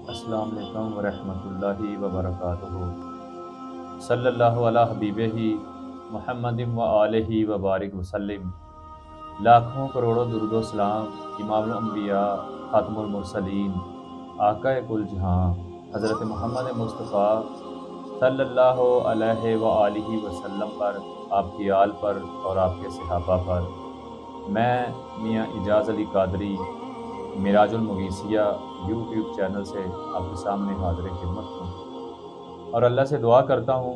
السلام علیکم ورحمۃ اللہ وبرکاتہ۔ صلی اللہ علی حبیبہ محمد و آلہ وبارک وسلم۔ لاکھوں کروڑوں درود و سلام امام الانبیاء خاتم المرسلین آقا کل جہاں حضرت محمد مصطفیٰ صلی اللہ علیہ وآلہ وسلم پر، آپ کی آل پر اور آپ کے صحابہ پر۔ میں میاں اعجاز علی قادری معراج المغیثیہ یوٹیوب چینل سے آپ کے سامنے حاضر خدمت ہوں، اور اللہ سے دعا کرتا ہوں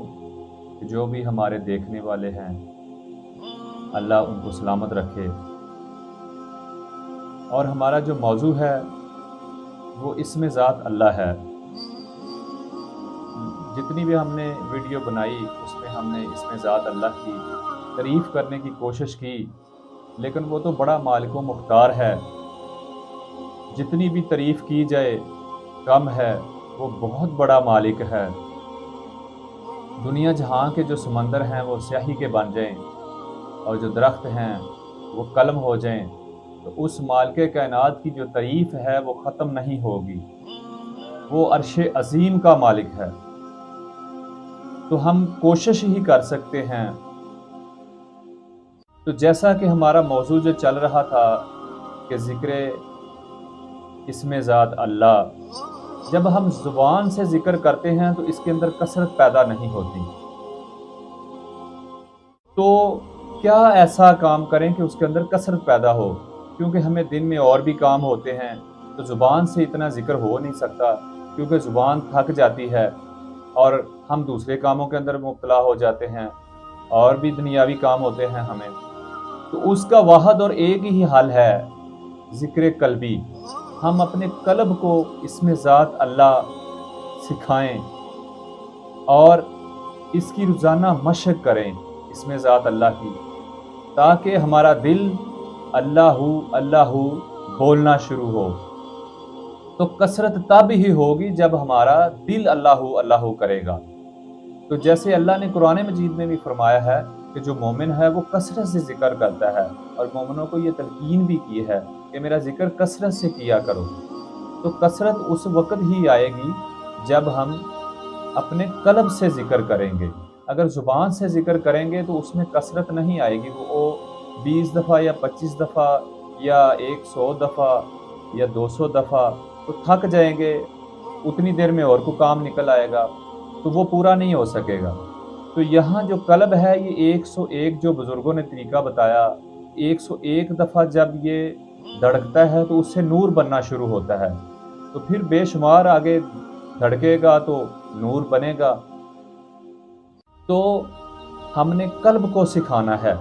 کہ جو بھی ہمارے دیکھنے والے ہیں اللہ ان کو سلامت رکھے۔ اور ہمارا جو موضوع ہے وہ اسم ذات اللہ ہے۔ جتنی بھی ہم نے ویڈیو بنائی اس میں ہم نے اسم ذات اللہ کی تعریف کرنے کی کوشش کی، لیکن وہ تو بڑا مالک و مختار ہے، جتنی بھی تعریف کی جائے کم ہے۔ وہ بہت بڑا مالک ہے۔ دنیا جہاں کے جو سمندر ہیں وہ سیاہی کے بن جائیں اور جو درخت ہیں وہ قلم ہو جائیں، تو اس مالک کائنات کی جو تعریف ہے وہ ختم نہیں ہوگی۔ وہ عرش عظیم کا مالک ہے۔ تو ہم کوشش ہی کر سکتے ہیں۔ تو جیسا کہ ہمارا موضوع جو چل رہا تھا کہ ذکر اسم ذات اللہ، جب ہم زبان سے ذکر کرتے ہیں تو اس کے اندر کثرت پیدا نہیں ہوتی۔ تو کیا ایسا کام کریں کہ اس کے اندر کثرت پیدا ہو؟ کیونکہ ہمیں دن میں اور بھی کام ہوتے ہیں، تو زبان سے اتنا ذکر ہو نہیں سکتا، کیونکہ زبان تھک جاتی ہے اور ہم دوسرے کاموں کے اندر مبتلا ہو جاتے ہیں، اور بھی دنیاوی کام ہوتے ہیں ہمیں۔ تو اس کا واحد اور ایک ہی حل ہے ذکر قلبی۔ ہم اپنے قلب کو اسم ذات اللہ سکھائیں اور اس کی روزانہ مشق کریں اسم ذات اللہ کی، تاکہ ہمارا دل اللہ اللہ بولنا شروع ہو۔ تو کثرت تب ہی ہوگی جب ہمارا دل اللہ اللہ کرے گا۔ تو جیسے اللہ نے قرآن مجید میں بھی فرمایا ہے کہ جو مومن ہے وہ کثرت سے ذکر کرتا ہے، اور مومنوں کو یہ تلقین بھی کی ہے کہ میرا ذکر کثرت سے کیا کرو۔ تو کثرت اس وقت ہی آئے گی جب ہم اپنے قلب سے ذکر کریں گے۔ اگر زبان سے ذکر کریں گے تو اس میں کثرت نہیں آئے گی، وہ 20 دفعہ یا 25 دفعہ یا 100 دفعہ یا 200 دفعہ تو تھک جائیں گے، اتنی دیر میں اور کو کام نکل آئے گا، تو وہ پورا نہیں ہو سکے گا۔ تو یہاں جو قلب ہے یہ 101 جو بزرگوں نے طریقہ بتایا، 101 دفعہ جب یہ دھڑکتا ہے تو اس سے نور بننا شروع ہوتا ہے، تو پھر بے شمار آگے دھڑکے گا تو نور بنے گا۔ تو ہم نے قلب کو سکھانا ہے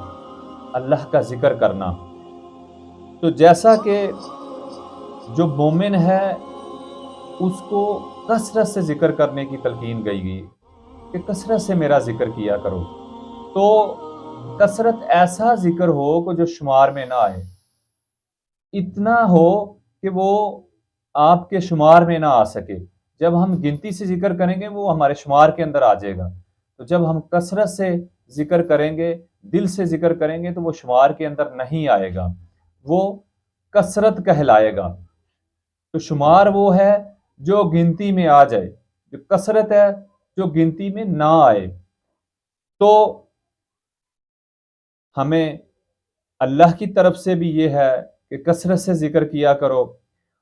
اللہ کا ذکر کرنا۔ تو جیسا کہ جو مومن ہے اس کو کثرت سے ذکر کرنے کی تلقین گئی کہ کثرت سے میرا ذکر کیا کرو، تو کثرت ایسا ذکر ہو کہ جو شمار میں نہ آئے، اتنا ہو کہ وہ آپ کے شمار میں نہ آ سکے۔ جب ہم گنتی سے ذکر کریں گے وہ ہمارے شمار کے اندر آ جائے گا، تو جب ہم کثرت سے ذکر کریں گے، دل سے ذکر کریں گے، تو وہ شمار کے اندر نہیں آئے گا، وہ کثرت کہلائے گا۔ تو شمار وہ ہے جو گنتی میں آ جائے، جو کثرت ہے جو گنتی میں نہ آئے۔ تو ہمیں اللہ کی طرف سے بھی یہ ہے کہ کثرت سے ذکر کیا کرو،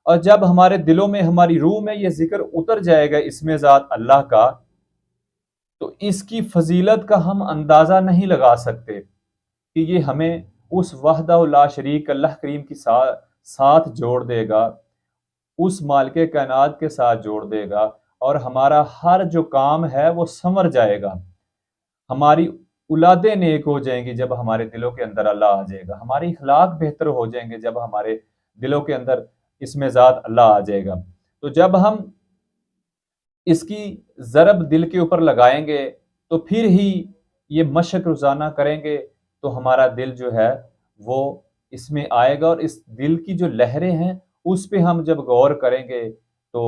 اور جب ہمارے دلوں میں ہماری روح میں یہ ذکر اتر جائے گا اسم ذات اللہ کا، تو اس کی فضیلت کا ہم اندازہ نہیں لگا سکتے کہ یہ ہمیں اس وحدہ لا شریک اللہ کریم کی ساتھ جوڑ دے گا، اس مالک کائنات کے ساتھ جوڑ دے گا، اور ہمارا ہر جو کام ہے وہ سنور جائے گا۔ ہماری اولادیں نیک ہو جائیں گی جب ہمارے دلوں کے اندر اللہ آ جائے گا، ہماری اخلاق بہتر ہو جائیں گے جب ہمارے دلوں کے اندر اسم ذات اللہ آ جائے گا۔ تو جب ہم اس کی ضرب دل کے اوپر لگائیں گے تو پھر ہی یہ مشق روزانہ کریں گے تو ہمارا دل جو ہے وہ اس میں آئے گا، اور اس دل کی جو لہریں ہیں اس پہ ہم جب غور کریں گے تو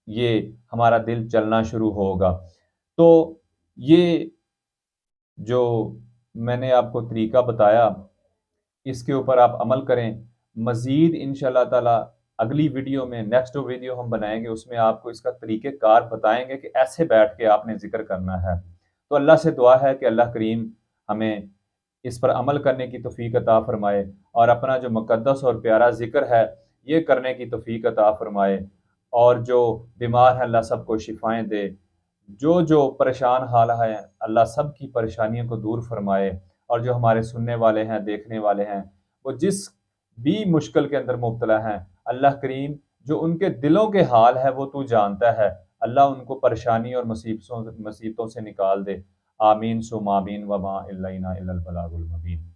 یہ ہمارا دل چلنا شروع ہوگا۔ تو یہ جو میں نے آپ کو طریقہ بتایا اس کے اوپر آپ عمل کریں، مزید انشاءاللہ تعالی اگلی ویڈیو میں، نیکسٹ ویڈیو ہم بنائیں گے، اس میں آپ کو اس کا طریقہ کار بتائیں گے کہ ایسے بیٹھ کے آپ نے ذکر کرنا ہے۔ تو اللہ سے دعا ہے کہ اللہ کریم ہمیں اس پر عمل کرنے کی توفیق عطا فرمائے، اور اپنا جو مقدس اور پیارا ذکر ہے یہ کرنے کی توفیق عطا فرمائے، اور جو بیمار ہیں اللہ سب کو شفائیں دے، جو پریشان حال ہیں اللہ سب کی پریشانیوں کو دور فرمائے، اور جو ہمارے سننے والے ہیں، دیکھنے والے ہیں، وہ جس بھی مشکل کے اندر مبتلا ہیں، اللہ کریم جو ان کے دلوں کے حال ہے وہ تو جانتا ہے، اللہ ان کو پریشانی اور مصیبتوں سے نکال دے۔ آمین ثم آمین، وما الینا الا البلاغ المبین۔